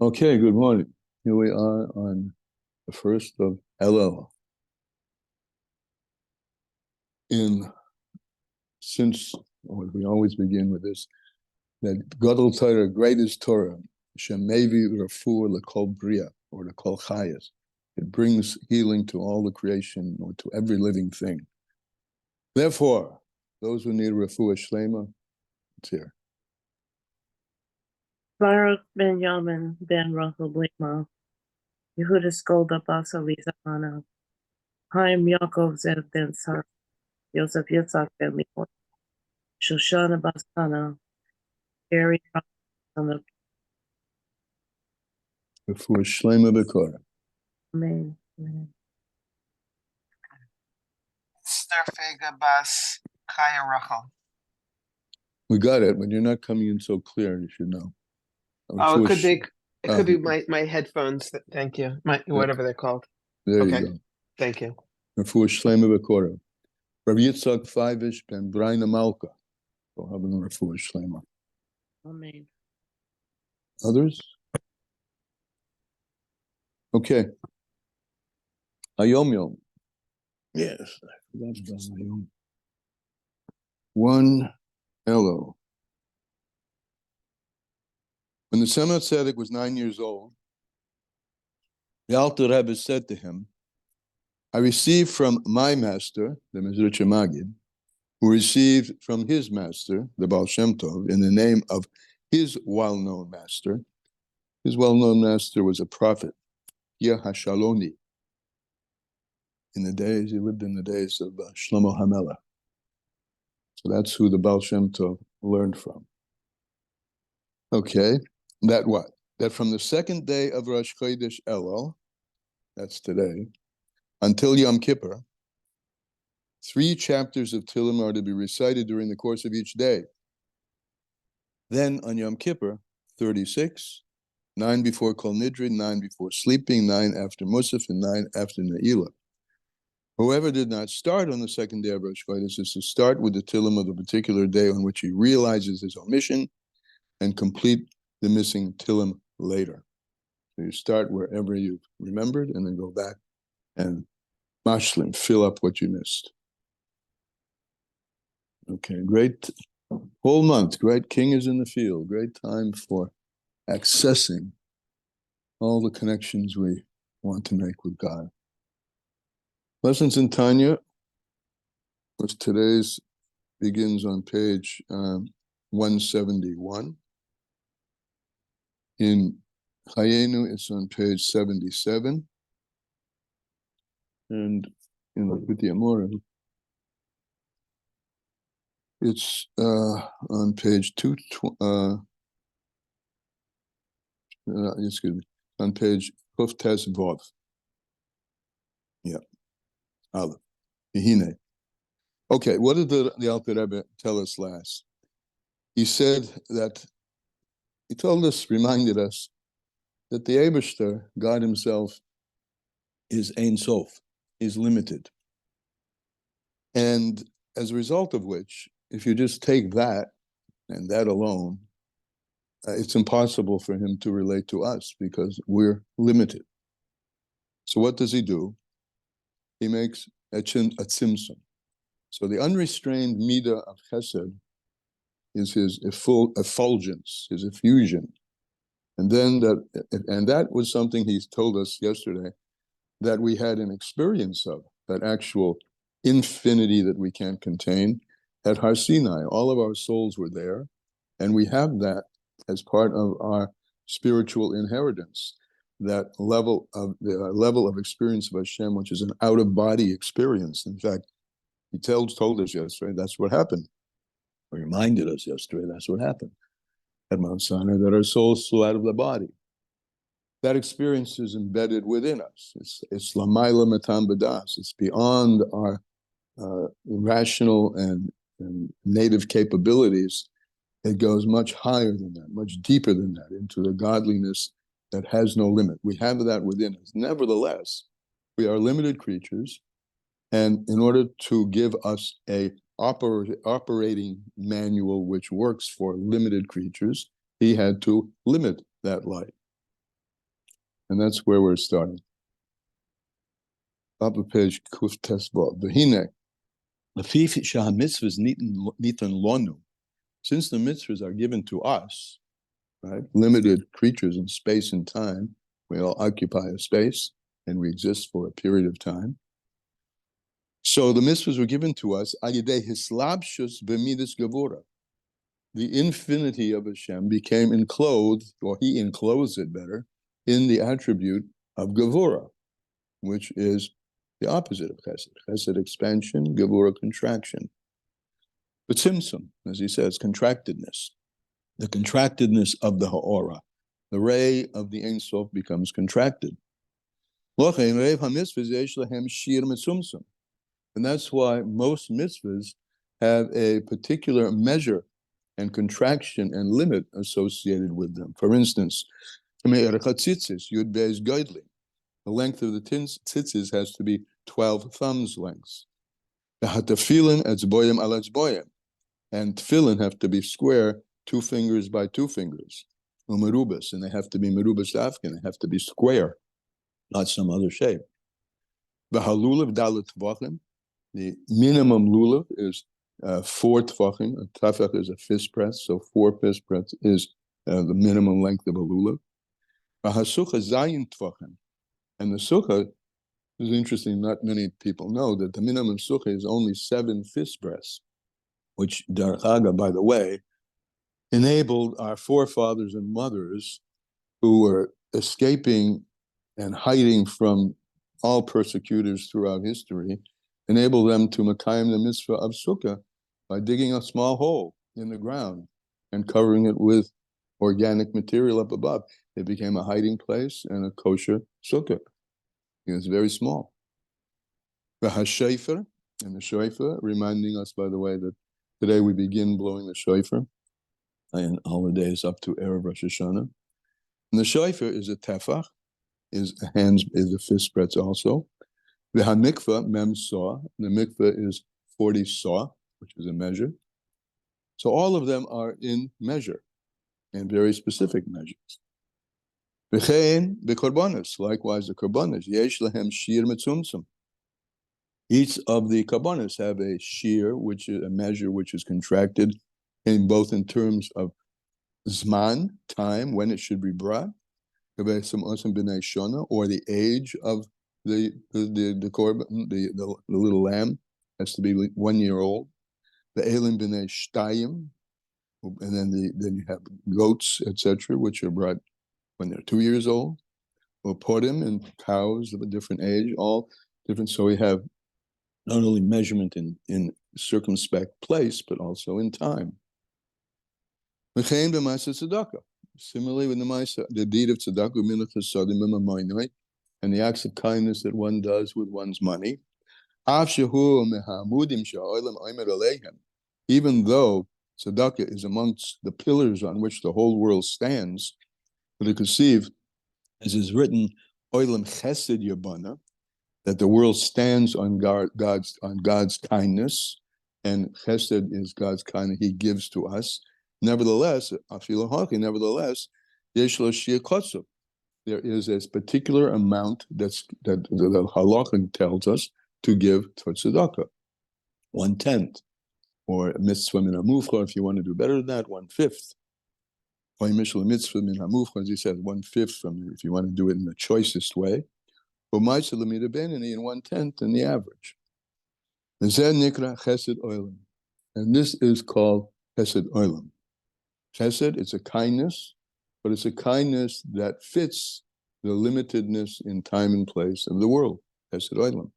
Okay, good morning. Here we are on the first of Elul. We always begin with this, that Gadol Torah, greatest Torah, Shemevi Rafur L'Kol Bria, or L'Kol Chayas. It brings healing to all the creation, or to every living thing. Therefore, those who need Refuah Shlema, it's here. Baruch ben Yamin ben Rachel Blema, Yehuda Skolda Basa Lizana, Chaim Yaakov Zev ben Sar, Yosef Yitzhak ben Lior, Shoshana Basana, Gary son of Refuah Shlema B'Korah. Amen. Amen. Starfega Bas Kaya Rachel. We got it, but you're not coming in so clear, you should know. Oh, it could be Oh, my headphones. Thank you. Whatever they're called. there Okay. you go. Thank you. Refuah Shlema B'Korah. Rabbi Yitzhak Feivish ben Braina Malka. So have a Refuah Shlema. Amen. Others? Okay. Hayom Yom. Yes, I forgot about Hayom. One Elul. When the Tzemach Tzedek was 9 years old, the Alter Rebbe said to him, I received from my master, the Mezritch Magid, who received from his master, the Baal Shem Tov, in the name of his well-known master. His well-known master was a prophet, Yehashaloni. He lived in the days of Shlomo HaMelech. So that's who the Baal Shem Tov learned from. Okay, that what? That from the second day of Rosh Chodesh Elul, that's today, until Yom Kippur, 3 chapters of Tehillim are to be recited during the course of each day. Then on Yom Kippur, 36, 9 before Kol Nidre, 9 before sleeping, 9 after Musaf, and 9 after Ne'ilah. Whoever did not start on the second day of Rosh Chodesh is to start with the Tehillim of the particular day on which he realizes his omission and complete the missing Tehillim later. So you start wherever you've remembered and then go back and mashlim, fill up what you missed. Okay, great whole month. Great king is in the field. Great time for accessing all the connections we want to make with God. Lessons in Tanya, which today's begins on page 171. In Chayenu, it's on page 77. And in the Likutei Amorim, it's on page on page Kuf Tes Vov. Yeah, Aleph. Yehine. Okay, what did the Alter Rebbe tell us last? He said that, he told us, reminded us, that the Eibishter, God himself, is Ein Sof, is limited. And as a result of which, if you just take that, and that alone, it's impossible for him to relate to us because we're limited. So what does he do? He makes a tzimtzum. So the unrestrained midah of chesed is his effulgence, his effusion. And then that was something he told us yesterday that we had an experience of, that actual infinity that we can't contain at Har Sinai. All of our souls were there, and we have that as part of our spiritual inheritance, that level of experience of Hashem, which is an out-of-body experience. In fact, he told us yesterday that's what happened. He reminded us yesterday that's what happened at Mount Sinai, that our souls flew out of the body. That experience is embedded within us. It's lamayla matan b'das. It's beyond our rational and native capabilities. It goes much higher than that, much deeper than that, into the godliness that has no limit. We have that within us. Nevertheless, we are limited creatures, and in order to give us a operating manual which works for limited creatures, he had to limit that light. And that's where we're starting. Top of page Kuf Tesvav. V'hine, l'fi shehamitzvahs nitan lonu. Since the mitzvahs are given to us, right, limited creatures in space and time, we all occupy a space and we exist for a period of time. So the mitzvahs were given to us, ayidei hislabshus b'midas gevura. The infinity of Hashem became enclosed, or he enclosed it better, in the attribute of gevura, which is the opposite of chesed. Chesed expansion, gevura contraction. But tzimtzum, as he says, contractedness. The contractedness of the ha'ora. The ray of the Ein Sof becomes contracted. And that's why most mitzvahs have a particular measure and contraction and limit associated with them. For instance, the length of the tzitzis has to be 12 thumbs lengths. And tefillin have to be square, 2 fingers by 2 fingers. Umerubas, and they have to be merubas afkin, they have to be square, not some other shape. The halulav dalet tvachim, the minimum lulav is 4 tvachim. A tefach is a fist press, so 4 fist press is the minimum length of a lulav. V'hasucha zayin tvachim, and the sukkah is interesting. Not many people know that the minimum sukkah is only 7 fist breaths, which Derech Haga, by the way, enabled our forefathers and mothers who were escaping and hiding from all persecutors throughout history, enabled them to makayim the mitzvah of sukkah by digging a small hole in the ground and covering it with organic material up above. It became a hiding place and a kosher sukkah. It was very small. The shofar, and the shofar, reminding us, by the way, that today we begin blowing the shofar and holidays up to Erev Rosh Hashanah. And the shofar is a tefach, is a fist breadth also. The hamikvah, mem saw, the mikvah is 40 saw, which is a measure. So all of them are in measure, and very specific measures. V'chein b'korbanos, likewise the korbanos, yesh lahem shir metzumtzum. Each of the korbanos have a shir, which is a measure which is contracted in both in terms of zman, time, when it should be brought, or the age of the korban, the little lamb has to be 1 year old. The elim b'nei shtayim, and then you have goats, etc., which are brought when they're 2 years old, or podim and cows of a different age, all different. So we have not only measurement in circumspect place, but also in time. Similarly, with the deed of tzedakah, and the acts of kindness that one does with one's money, even though tzedakah is amongst the pillars on which the whole world stands, but it conceive, as is written, oilam chesed yabana, that the world stands on God's kindness, and chesed is God's kindness He gives to us. Nevertheless, there is a particular amount that the halakha tells us to give towards tzedakah, 1/10, or mitzvah min hamuvcha, if you want to do better than that, 1/5. Mitzvah min hamuvcha, as he says, 1/5 from, if you want to do it in the choicest way. But ma'aseh l'mida benini, in 1/10 in the average. And nikra chesed oilam, and this is called chesed oilam. Chesed, it's a kindness, but it's a kindness that fits the limitedness in time and place of the world. Chesed oilam.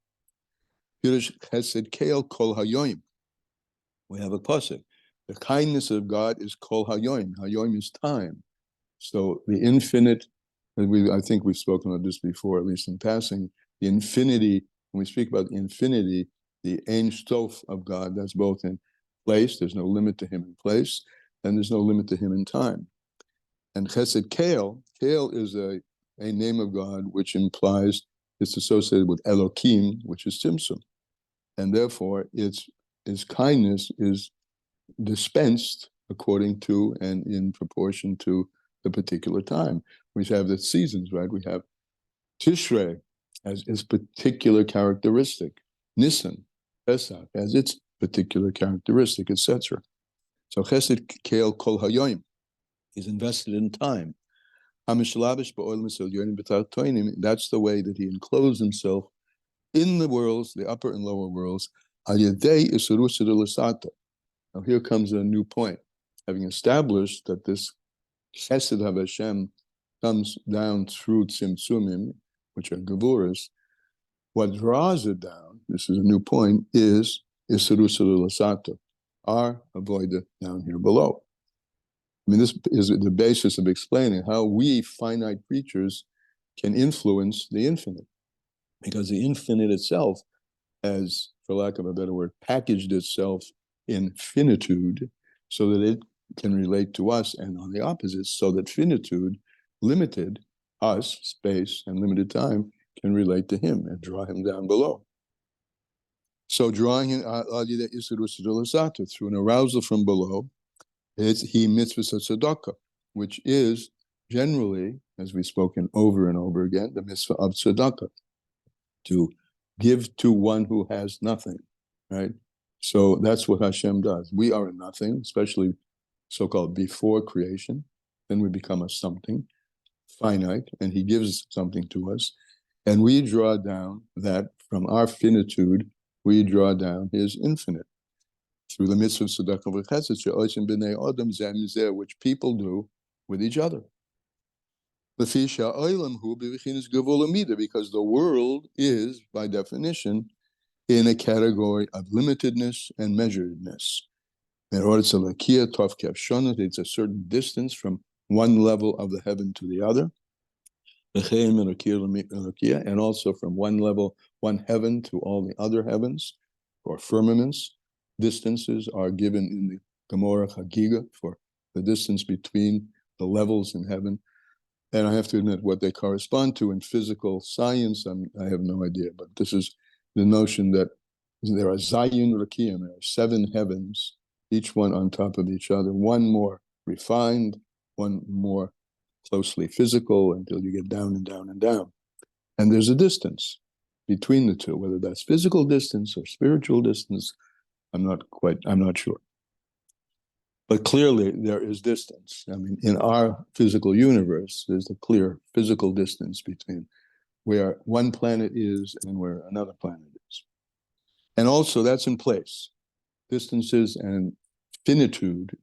Chesed keil kol hayoim. We have a pasuk. The kindness of God is kol hayoim. Hayoim is time. So the infinite, I think we've spoken about this before, at least in passing, the infinity, when we speak about the infinity, the Ein Sof of God, that's both in place, there's no limit to Him in place, and there's no limit to Him in time. And Chesed Keil is a name of God which implies it's associated with Elokim, which is Tzimtzum. And therefore, its kindness is dispensed according to and in proportion to the particular time. We have the seasons, right? We have Tishrei has its particular characteristic. Nisan, Pesach, has its particular characteristic, etc. So Chesed Keil Kol Hayoim is invested in time. That's the way that he enclosed himself in the worlds, the upper and lower worlds. Now here comes a new point. Having established that this Chesed of Hashem comes down through Tzimtzumim, which are Gevuras, what draws it down, this is a new point, is Isuru Lasata, our avoida down here below. I mean, this is the basis of explaining how we finite creatures can influence the infinite, because the infinite itself has, for lack of a better word, packaged itself in finitude so that it can relate to us, and on the opposite, so that finitude, limited, us, space, and limited time, can relate to him and draw him down below. So drawing him through an arousal from below, it's he mitzvahs tzedakah, which is generally, as we've spoken over and over again, the mitzvah of tzedakah, to give to one who has nothing, right? So that's what Hashem does. We are a nothing, especially so-called before creation. Then we become a something, finite, and he gives something to us. And we draw down that from our finitude, we draw down his infinite through the mitzvah of tzedakah v'chesed she'osim b'nei adam zeh mizeh, which people do with each other. Because the world is, by definition, in a category of limitedness and measuredness. It's a certain distance from one level of the heaven to the other, and also from one level, one heaven to all the other heavens, or firmaments. Distances are given in the Gemara Chagiga for the distance between the levels in heaven. And I have to admit, what they correspond to in physical science, I have no idea. But this is the notion that there are Zayun Rakiyim, there are 7 heavens, each one on top of each other, one more refined, one more closely physical, until you get down and down and down. And there's a distance between the two, whether that's physical distance or spiritual distance, I'm not sure. But clearly there is distance. I mean, in our physical universe, there's a clear physical distance between where one planet is and where another planet is. And also that's in place. Distances and finitude,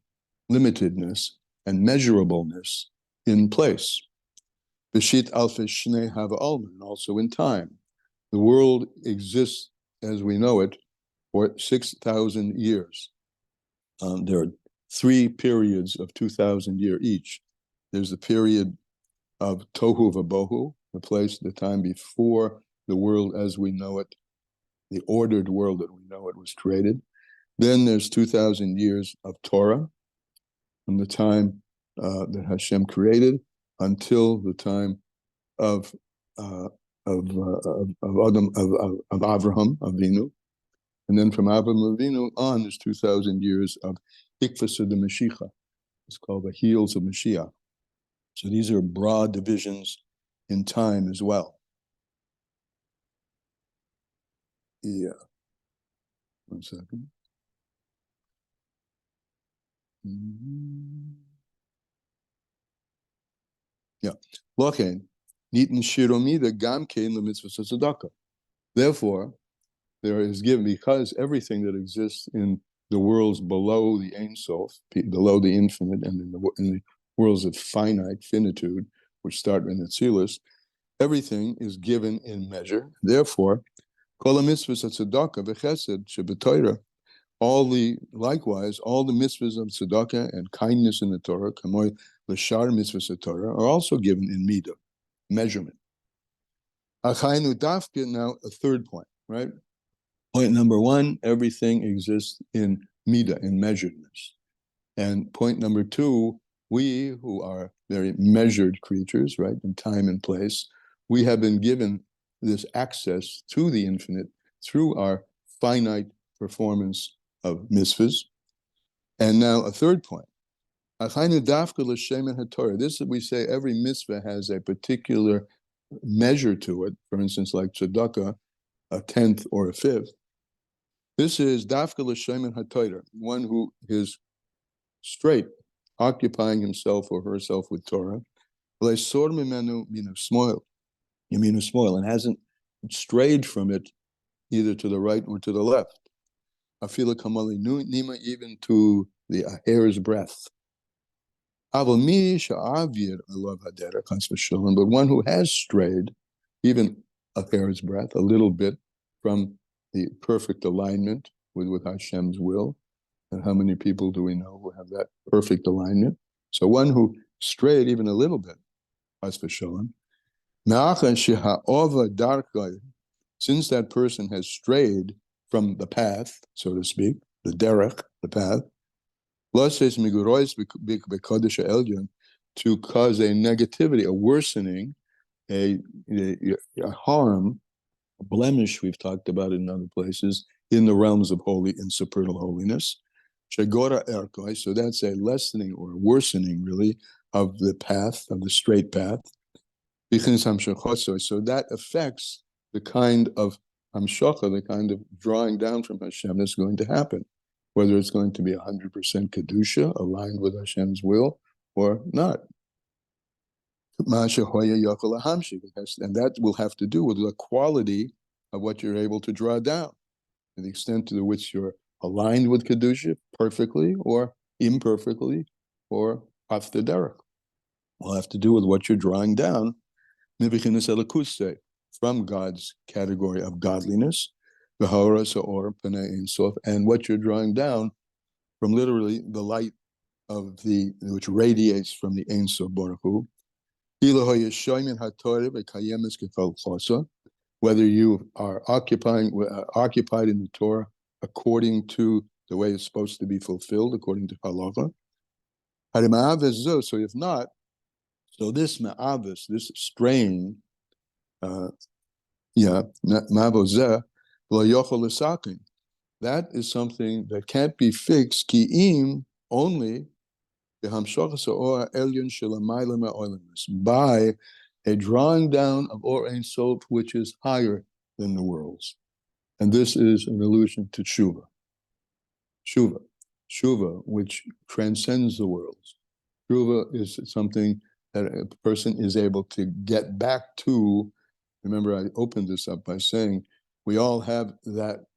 limitedness, and measurableness in place. B'shit alfei shnei hava alman, also in time. The world exists as we know it for 6,000 years. There are 3 periods of 2,000 years each. There's the period of Tohu Vabohu, the time before the world as we know it, the ordered world that we know it, was created. Then there's 2,000 years of Torah, from the time that Hashem created until the time of Avraham Avinu. And then from Avraham Avinu on, there's 2,000 years of Ikvasa de Mashiach. It's called the heels of Mashiach. So these are broad divisions in time as well. Yeah. 1 second. Yeah. Lochen, nitin shiromida gamkein lemitzvah tzedakah. Therefore, there is given, because everything that exists in the worlds below the Ein Sof, below the infinite, and in the worlds of finitude, which start in the Tzilus, everything is given in measure. Therefore, kol mitzvahs tzedakah v'chesed sheb'Torah, likewise, all the mitzvahs of tzedakah and kindness in the Torah, kamoy l'shar mitzvahs of Torah, are also given in midah, measurement. Achaynu dafke, now a third point, right? Point number 1, everything exists in midah, in measuredness. And point number 2, we who are very measured creatures, right, in time and place, we have been given this access to the infinite through our finite performance of mitzvahs. And now a third point. This is, we say, every mitzvah has a particular measure to it, for instance, like tzedakah, a tenth or a fifth. This is dafka l'shemen hatoyder, one who is straight, occupying himself or herself with Torah, le'sor mimenu minu smoil, and hasn't strayed from it either to the right or to the left. Afila kamali nima, even to the hair's breadth. But one who has strayed, even a hair's breadth, a little bit from the perfect alignment with Hashem's will. And how many people do we know who have that perfect alignment? So one who strayed even a little bit, since that person has strayed from the path, so to speak, the derech, the path, to cause a negativity, a worsening, a harm, a blemish, we've talked about it in other places, in the realms of holy and supernal holiness. So that's a lessening or worsening, really, of the path, of the straight path. So that affects the kind of hamshacha, the kind of drawing down from Hashem that's going to happen, whether it's going to be 100% kedusha, aligned with Hashem's will, or not. And that will have to do with the quality of what you're able to draw down, to the extent to which you're aligned with kedusha perfectly or imperfectly or off the derech. Will have to do with what you're drawing down from God's category of godliness, and what you're drawing down from literally the light of which radiates from the Ein Sof Baruch Hu. Whether you are occupied in the Torah according to the way it's supposed to be fulfilled, according to halacha. So if not, so this ma'avis, this strain, that is something that can't be fixed, ki'im, only by a drawing down of Or Ein Sof, which is higher than the worlds. And this is an allusion to tshuva. Tshuva, which transcends the worlds. Tshuva is something that a person is able to get back to. Remember, I opened this up by saying we all have that,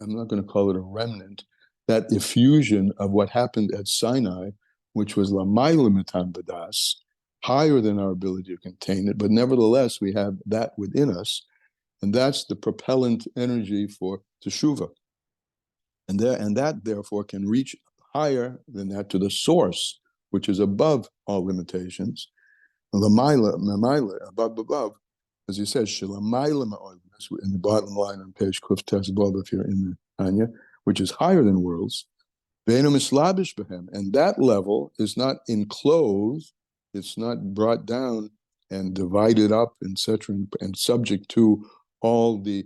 I'm not going to call it a remnant, that effusion of what happened at Sinai, which was lamayla mitan badas, higher than our ability to contain it, but nevertheless we have that within us, and that's the propellant energy for teshuvah. And that therefore can reach higher than that to the source, which is above all limitations. Lamayla, above, as he says, shilamayla ma'olim, in the bottom line on page Kuf Tes Bob, if you're in the Tanya, which is higher than worlds. And that level is not enclosed, it's not brought down and divided up, etc., and subject to all the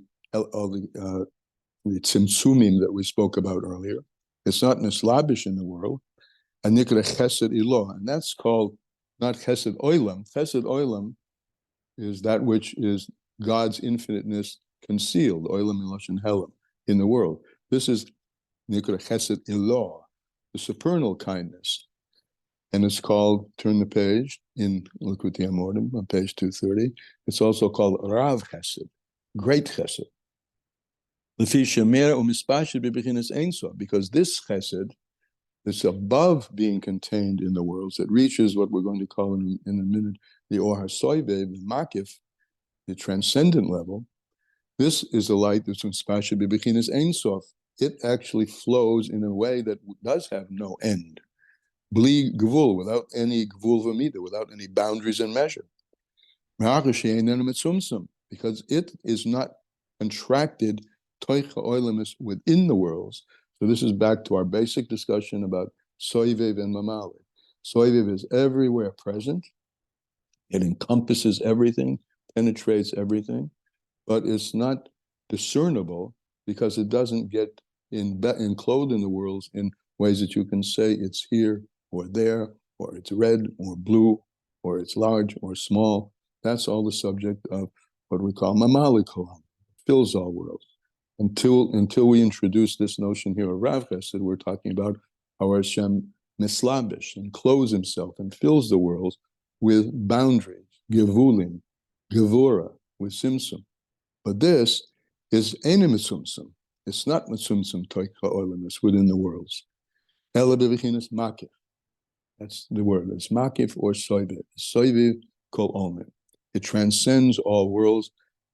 tzimtzumim that we spoke about earlier. It's not nislabish in the world. And chesed ilah, and that's called not chesed oilam. Chesed oilam is that which is God's infiniteness concealed, oilam iloshin helam, in the world. This is nikra chesed ilah, the supernal kindness. And it's called, turn the page, in Likutei Amorim on page 230, it's also called Rav Chesed, great Chesed. Because this Chesed, it's above being contained in the worlds, it reaches what we're going to call in a minute the Or HaSoivev, the Makif, the transcendent level. This is a light that's Mispasha B'Bechinas Ein Sof. It actually flows in a way that does have no end. Bli gvul, without any gvul v'mida, without any boundaries and measure. Because it is not contracted toicha oilemis within the worlds. So this is back to our basic discussion about soivev and mamale. Soivev is everywhere present. It encompasses everything, penetrates everything, but it's not discernible because it doesn't get enclosed in the worlds in ways that you can say it's here or there, or it's red or blue, or it's large or small. That's all the subject of what we call mamali kolam, fills all worlds. Until we introduce this notion here of Rav Chesed, we're talking about how Hashem mislabish and clothes himself and fills the world with boundaries, gevulim, gevura, with simsum. But this is ene mitzumsum. It's not mitzumsum toika olam, it's within the worlds. Ela bevichinas makif. That's the word. It's makif or soiviv. Soiviv kol omen. It transcends all worlds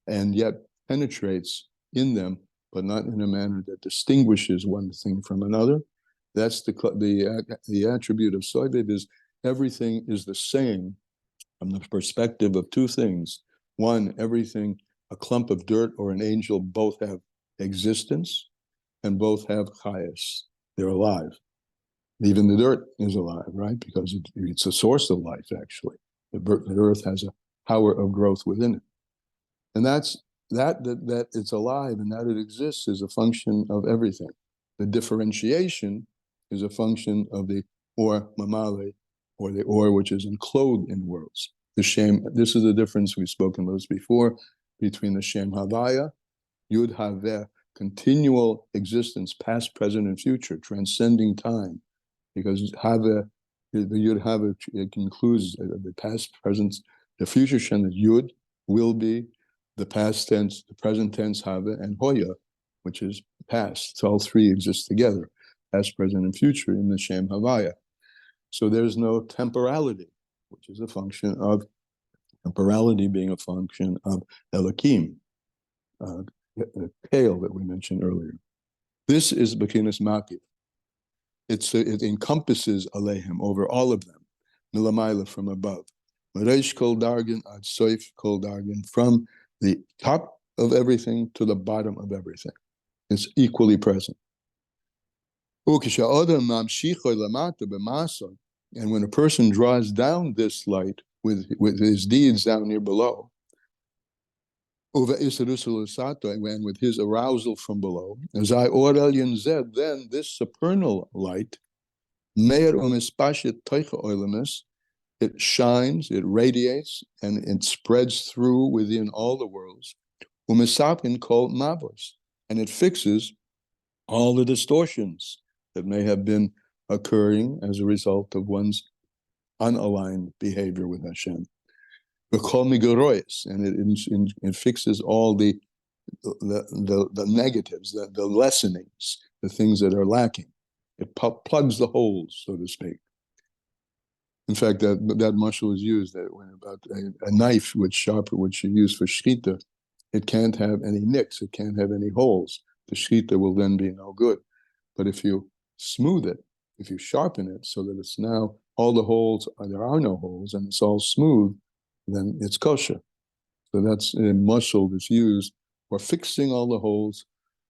and yet penetrates in them, but not in a manner that distinguishes one thing from another. That's the attribute of soiviv, is everything is the same from the perspective of two things. One, everything, a clump of dirt or an angel, both have existence and both have chayas. They're alive. Even the dirt is alive, right? Because it's a source of life, actually. The earth has a power of growth within it. And that it's alive and that it exists is a function of everything. The differentiation is a function of the or mamale, or the or which is enclosed in worlds. The Shem, this is the difference, we've spoken about this before, between the Shem Havaya, Yud Haveh, continual existence, past, present, and future, transcending time. Because Haveh, the Yud Haveh, it includes the past, present, the future Shem, that Yud will be, the past tense, the present tense Haveh, and Hoya, which is past. So all three exist together, past, present, and future in the Shem Havaya. So there's no temporality, which is a function of temporality being a function of Elohim, the Kale that we mentioned earlier. This is Bekinas Makif. It encompasses Aleihim, over all of them, Milamayla, from above. Mareish Kol Dargan ad Soif Kol Dargan, from the top of everything to the bottom of everything. It's equally present. And when a person draws down this light with his deeds down here below, and with his arousal from below, then this supernal light, it shines, it radiates, and it spreads through within all the worlds, and it fixes all the distortions that may have been occurring as a result of one's unaligned behavior with Hashem. And it fixes all the negatives, the lessenings, the things that are lacking. It plugs the holes, so to speak. In fact, that mashal is used that when about a knife which you use for shchita, it can't have any nicks, it can't have any holes. The shchita will then be no good. But if you smooth it, if you sharpen it so that it's now all the holes, there are no holes, and it's all smooth, then it's kosher. So that's a mashal that's used for fixing all the holes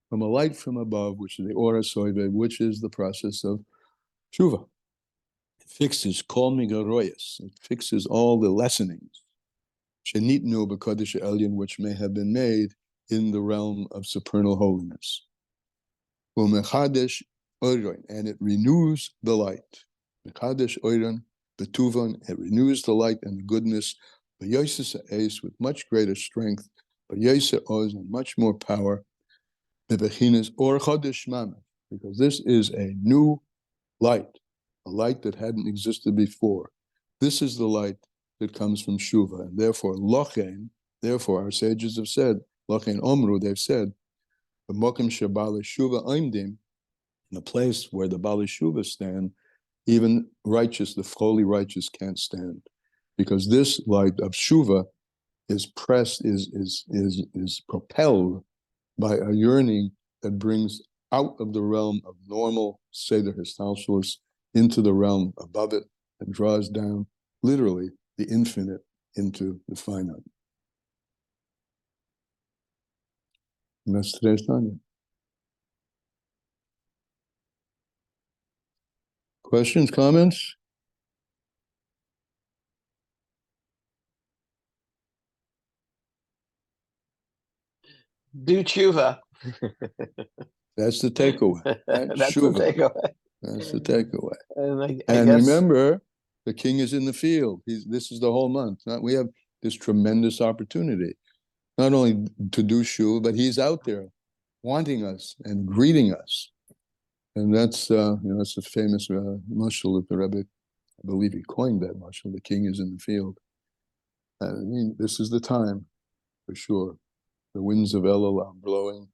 from a light from above, which is the Ora Soive, which is the process of tshuva. It fixes kol migaroyas. It fixes all the lessenings, shenitnu b'kodesh elyon, which may have been made in the realm of supernal holiness. Umechadesh oiron, and it renews the light. Mechadesh oiron betuvan, it renews the light and the goodness. B'yosis ha'es, with much greater strength. B'yosis oz, and much more power. Bebechinas or chodesh mamach, because this is a new light, a light that hadn't existed before. This is the light that comes from tshuva, and therefore lochen. Therefore, our sages have said, lochen omru, they've said, b'mokim shebal tshuva oimdim, in a place where the Bali Shuva stand, even righteous, the fully righteous can't stand, because this light of Shuva is propelled by a yearning that brings out of the realm of normal Seder Histalshalis into the realm above it and draws down, literally, the infinite into the finite. And that's today's Tanya. Questions, comments? Do tshuva. That's the takeaway. That's the takeaway. That's the takeaway. And Remember, the king is in the field. This is the whole month. We have this tremendous opportunity, not only to do tshuva, but he's out there wanting us and greeting us. And that's, that's a famous mashal of the Rebbe. I believe he coined that mashal, the king is in the field. I mean, this is the time, for sure. The winds of Elul are blowing,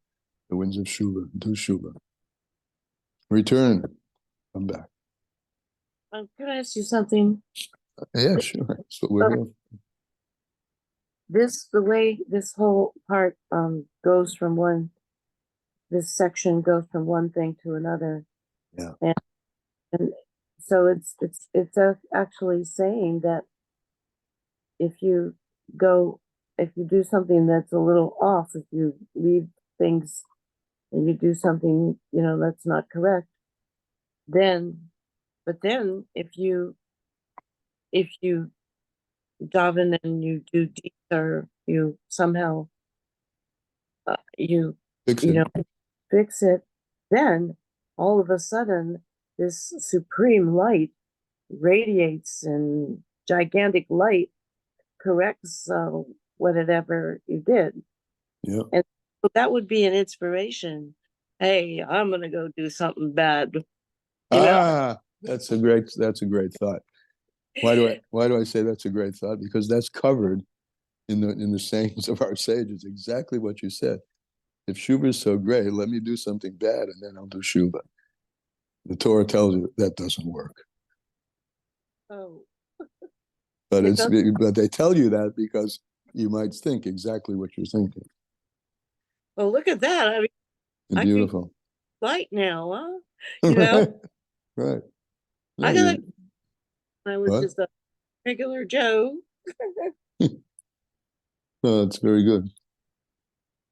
the winds of tshuva, do tshuva. Return, come back. Can I ask you something? Yeah, sure. That's what we're here for. The way this whole part goes from this section goes from one thing to another. Yeah. And so it's actually saying that if you do something that's a little off, if you leave things and you do something, that's not correct, then if you daven and you do deeds, or you somehow Fix it. Fix it, then all of a sudden this supreme light radiates, and gigantic light corrects whatever you did. Yeah. And so that would be an inspiration. Hey, I'm gonna go do something bad. That's a great thought. Why do I say that's a great thought? Because that's covered in the sayings of our sages, exactly what you said. If tshuva is so great, let me do something bad and then I'll do tshuva. The Torah tells you that doesn't work. Oh. But but they tell you that because you might think exactly what you're thinking. Well, look at that. I mean, Beautiful. Light now, huh? Right. No, I was just a regular Joe. No, it's very good.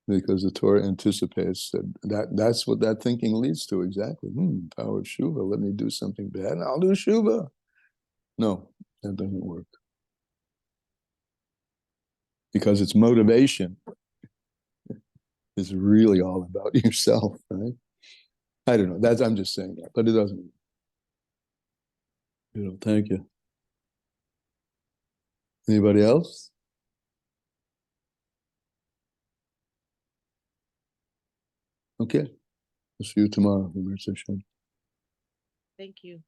Because the Torah anticipates that's what that thinking leads to, exactly. Power of tshuva, let me do something bad and I'll do tshuva. No, that doesn't work. Because its motivation is really all about yourself, right? I don't know. I'm just saying that, but it doesn't. Thank you. Anybody else? Okay. I'll see you tomorrow. Thank you.